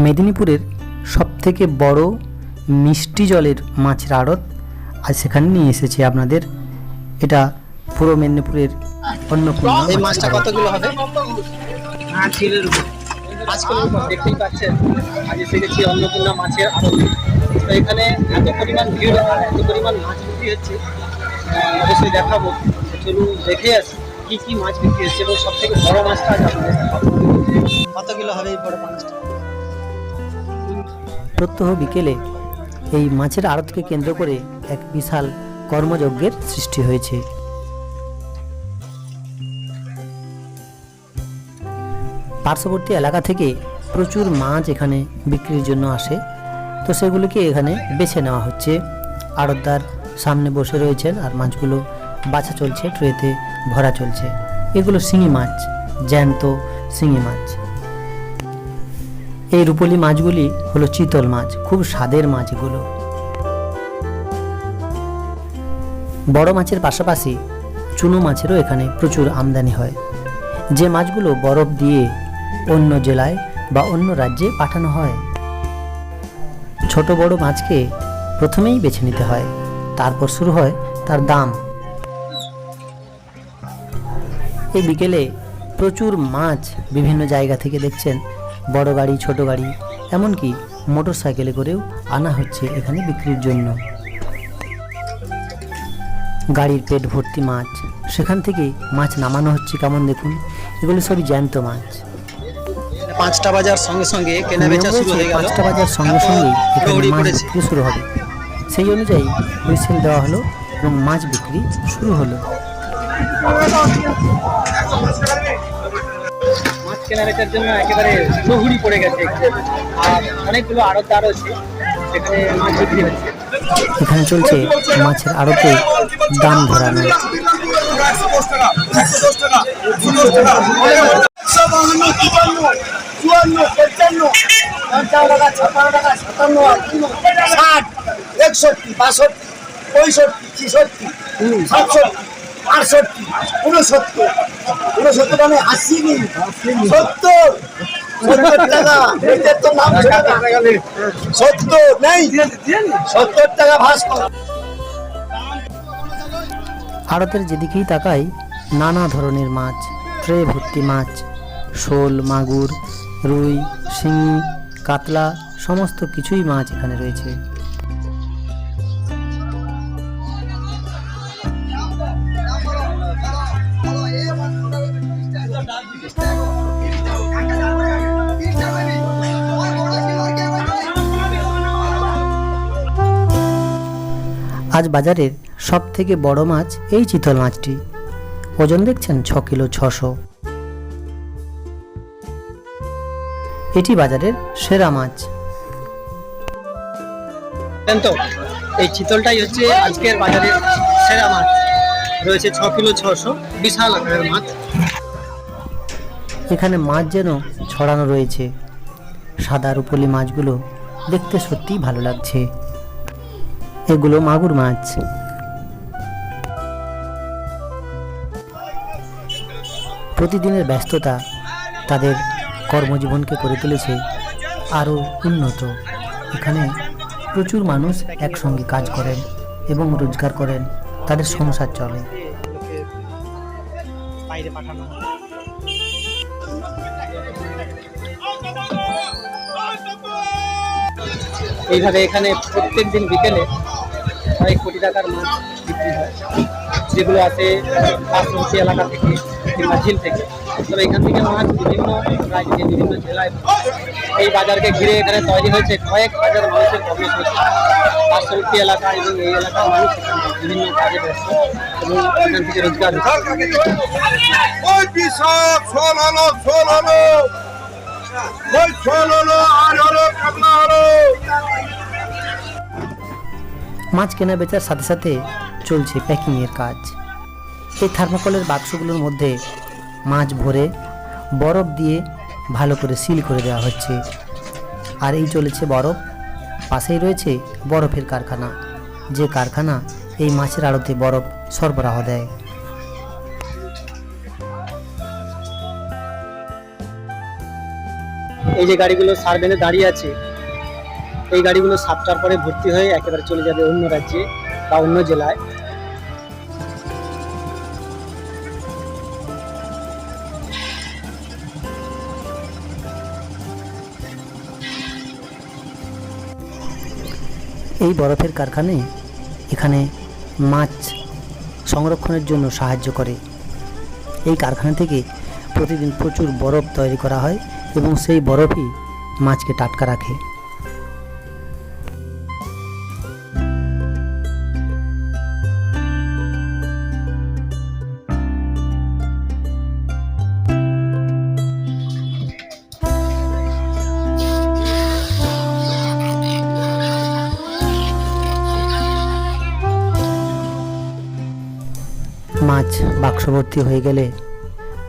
মেদিনীপুরের সবথেকে বড় মিষ্টি জলের মাছের আড়ত আজ সেখানে নিয়ে এসেছি আপনাদের। এটা পূর্ব মেদিনীপুরের অন্নপূর্ণা। এই মাছটা কত কিলো হবে? 5 কিলোর উপর। 5 কিলোর উপর। দেখতেই পাচ্ছেন আজ এসে গেছি অন্নপূর্ণা মাছের আড়তে। তো এখানে এত পরিমাণ ভিড় আর এত পরিমাণ মাছ বিক্রি হচ্ছে, অবশ্যই দেখাবো। চলুন দেখে আসি কি কি মাছ বিক্রি হচ্ছে এবং সব থেকে বড় মাছটা আজ আপনাদের দেখাবো। কত কিলো হবে এই বড় মাছটা? প্রত্যহ বিকেলে এই মাছের আড়তকে কেন্দ্র করে এক বিশাল কর্মযজ্ঞের সৃষ্টি হয়েছে। পার্শ্ববর্তী এলাকা থেকে প্রচুর মাছ এখানে বিক্রির জন্য আসে, তো সেগুলোকে এখানে বেছে নেওয়া হচ্ছে। আড়তদার সামনে বসে রয়েছেন আর মাছগুলো বাছা চলছে, ট্রেতে ভরা চলছে। এগুলো শিঙি মাছ, জ্যান্ত শিঙি মাছ। এই রূপোলি মাছগুলি হলো চিতল মাছ, খুব স্বাদের মাছ এগুলো। বড় মাছের পাশাপাশি চুনো মাছেরও এখানে প্রচুর আমদানি হয়। যে মাছগুলো বরফ দিয়ে অন্য জেলায় বা অন্য রাজ্যে পাঠানো হয়। ছোট বড় মাছকে প্রথমেই বেছে নিতে হয়, তারপর শুরু হয় তার দাম। এই বিকেলে প্রচুর মাছ বিভিন্ন জায়গা থেকে দেখছেন, বড় গাড়ি ছোট গাড়ি এমনকি মোটর সাইকেলে করেও আনা হচ্ছে এখানে বিক্রির জন্য। গাড়ির পেট ভর্তি মাছ, সেখান থেকে মাছ নামানো হচ্ছে। কেমন দেখুন, এগুলো সবই জ্যান্ত মাছ। 5টা বাজার সঙ্গে সঙ্গে কেনা বেচা শুরু হয়ে গেল। 5টা বাজার সঙ্গে সঙ্গেই এখানে মাছ বিক্রি শুরু হবে। সেই অনুযায়ী হুইসেল দেওয়া হলো এবং মাছ বিক্রি শুরু হলো। মাছ কেনা বেচার জন্য একেবারে হুড়ি পড়ে গেছে আর অনেকগুলো আড়তদার আছে, সেখানে মাছ বিক্রি হচ্ছে। এখানে চলছে মাছের আড়তে দাম ধরানো। আড়তের যেদিকেই তাকাই নানা ধরনের মাছ, ট্রে ভর্তি মাছ, শোল, মাগুর, রুই, শিঙি, কাতলা, সমস্ত কিছুই মাছ এখানে রয়েছে। আজ বাজারের সব থেকে বড় মাছ এই চিতল মাছটি। ওজন দেখছেন 6 কিলো 600। এটি বাজারের সেরা মাছ। তো এই চিতলটাই হচ্ছে আজকের বাজারের সেরা মাছ। রয়েছে 6 কিলো 600, বিশাল আকারের মাছ। এখানে মাছ যেন ছড়ানো রয়েছে। সাদা রূপোলি মাছগুলো দেখতে সত্যিই ভালো লাগছে। এগুলো মাগুর মাছ। প্রতিদিনের ব্যস্ততা তাদের কর্মজীবনকে করে তুলেছে আরও উন্নত। এখানে প্রচুর মানুষ একসঙ্গে কাজ করেন এবং রোজগার করেন, তাদের সংসার চলে। বাইরে পাঠানো হয়। এইভাবে এখানে প্রত্যেকদিন বিকেলে কয়েক কোটি টাকার মাছ বিক্রি হয়, যেগুলো আসে পার্শ্ববর্তী এলাকা থেকে কিংবা ঝিল থেকে। তবে এখান থেকে মাছ বিভিন্ন রাজ্যে বিভিন্ন জেলায় এই বাজারকে ঘিরে এখানে তৈরি হয়েছে কয়েক হাজার মানুষের কর্মসংস্থান। পার্শ্ববর্তী এলাকা এবং এই এলাকার মানুষ বিভিন্ন কাজে ব্যস্ত এবং এখান থেকে রোজগার মাছ কেনা বেচার সাথে সাথে চলছে প্যাকিংয়ের কাজ। এই থার্মোকলের বাক্সগুলোর মধ্যে মাছ ভরে বরফ দিয়ে ভালো করে সিল করে দেওয়া হচ্ছে। আর এই চলেছে বরফ। পাশেই রয়েছে বরফের কারখানা, যে কারখানা এই মাছের আড়তে বরফ সরবরাহ দেয়। এই যে গাড়িগুলো সার্ভেনে দাঁড়িয়ে আছে, এই গাড়িগুলো 7টার পরে ভর্তি হয়ে একেবারে চলে যাবে অন্য রাজ্যে বা অন্য জেলায়। এই বরফের কারখানায় এখানে মাছ সংরক্ষণের জন্য সাহায্য করে। এই কারখানা থেকে প্রতিদিন প্রচুর বরফ তৈরি করা হয় এবং সেই বরফই মাছকে টাটকা রাখে। মাছ বাক্স ভর্তি হয়ে গেলে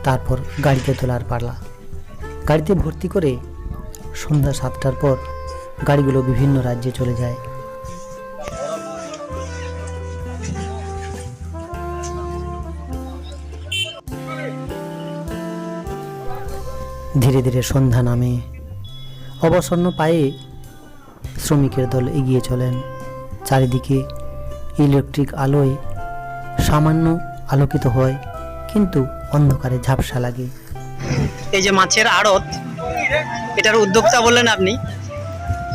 তারপর গাড়িতে তোলার পালা। গাড়িতে ভর্তি করে সন্ধ্যা 7টার পর গাড়িগুলো বিভিন্ন রাজ্যে চলে যায়। ধীরে ধীরে সন্ধ্যা নামে। অবসন্ন পায়ে শ্রমিকের দল এগিয়ে চলেন। চারিদিকে ইলেকট্রিক আলোয় সামান্য আলোকিত হয়, কিন্তু অন্ধকারে ঝাপসা লাগে। এই যে মাছের আড়ত, এটার উদ্যোক্তা বললেন আপনি,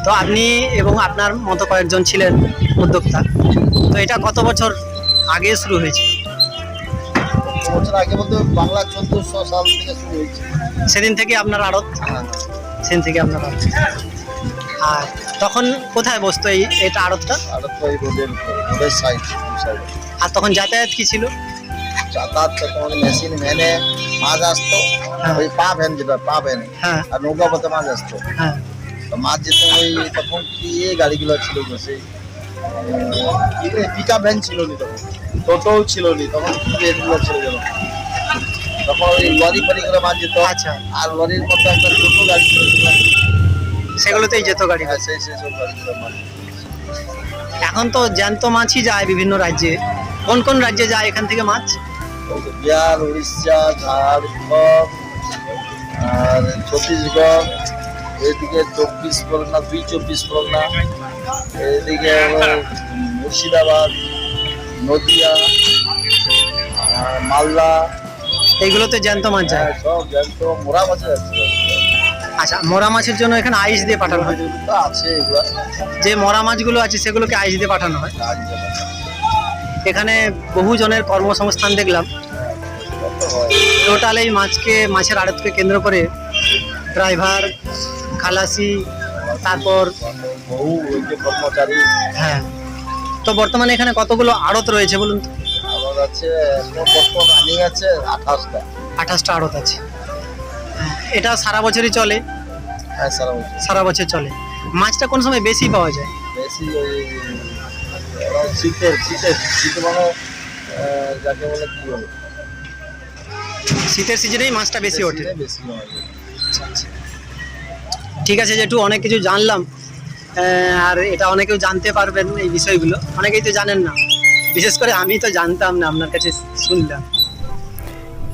তো আপনি এবং আপনার মতো কয়েকজন ছিলেন উদ্যোক্তা। তো এটা কত বছর আগে শুরু হয়েছে? বছর আগে বলতে বাংলা 1400 সাল থেকে শুরু হয়েছে। সেদিন থেকে আপনার আড়ত? সেদিন থেকে আপনার আড়ত। আর তখন কোথায় বসতো এটা আড়তটা? আর তো এই রোডের সাইড। আর তখন যাতায়াত কি ছিল? যাতায়াত তখন মেশিন ভ্যানে মাছ আসতো, ওই পা ভ্যান, যেটা পা ভ্যান, হ্যাঁ আর নৌকা পথে মাছ আসতো। হ্যাঁ। তো মাছ যেত ওই তখন কি এই গাড়িগুলো ছিল, সেই পিকআপ ভ্যান ছিল নি, তখন টোটোও ছিল নি, তখন এগুলো ছিল যেন। তখন ওই লরি ফরি করে মাছ যেত। আচ্ছা। আর লরির মতো একটা ছোটো গাড়ি ছিল, সেগুলোতেই যেত গাড়ি। সেই সব গাড়িগুলো মাছ। এখন তো জ্যান্ত মাছই যায় বিভিন্ন রাজ্যে। কোন কোন রাজ্যে যায় এখান থেকে মাছ? বিহার, উড়িষ্যা, ঝাড়খণ্ড, আর ছত্তিশগড়, এদিকে 24 পরগনা, 24 পরগনা, এদিকে মুর্শিদাবাদ, নদিয়া, মালদা, এইগুলোতে জ্যান্ত মাছ যায়। সব জ্যান্ত মোরা মাছ যাচ্ছে। আচ্ছা, মরা মাছের জন্য এখানে আইস দিয়ে পাঠানো হয়? তো আছে এগুলা, যে মরা মাছগুলো আছে সেগুলোকে আইস দিয়ে পাঠানো হয়। এখানে বহু জনের কর্মসংস্থান দেখলাম। টোটাল এই মাছের আড়তকে কেন্দ্র করে ড্রাইভার, খালাসি, তারপর বহু ওই যে কর্মচারী। হ্যাঁ। তো বর্তমানে এখানে কতগুলো আড়ত রয়েছে বলুন তো? আমার আছে বর্তমান রানিং আছে 28টা। 28টা আড়ত আছে। এটা সারা বছরই চলে? হ্যাঁ, সারা বছর। সারা বছর চলে। মাছটা কোন সময় বেশি পাওয়া যায়? বেশি ওই শীতে মানে যাকে বলে কি বলে, শীতের সিজনেই মাছটা বেশি ওঠে। বেশি হয়। আচ্ছা আচ্ছা, ঠিক আছে জেঠু, অনেক কিছু জানলাম। আর এটা অনেকেও জানতে পারবেন এই বিষয়গুলো, অনেকেই তো জানেন না, বিশেষ করে আমি তো জানতাম না, আপনার কাছে শুনলাম।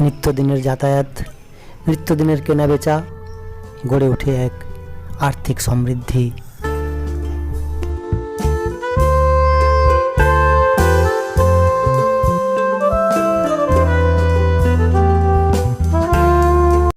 নিত্যদিনের যাতায়াত, নিত্যদিনের কেনাবেচা, গড়ে ওঠে এক আর্থিক সমৃদ্ধি।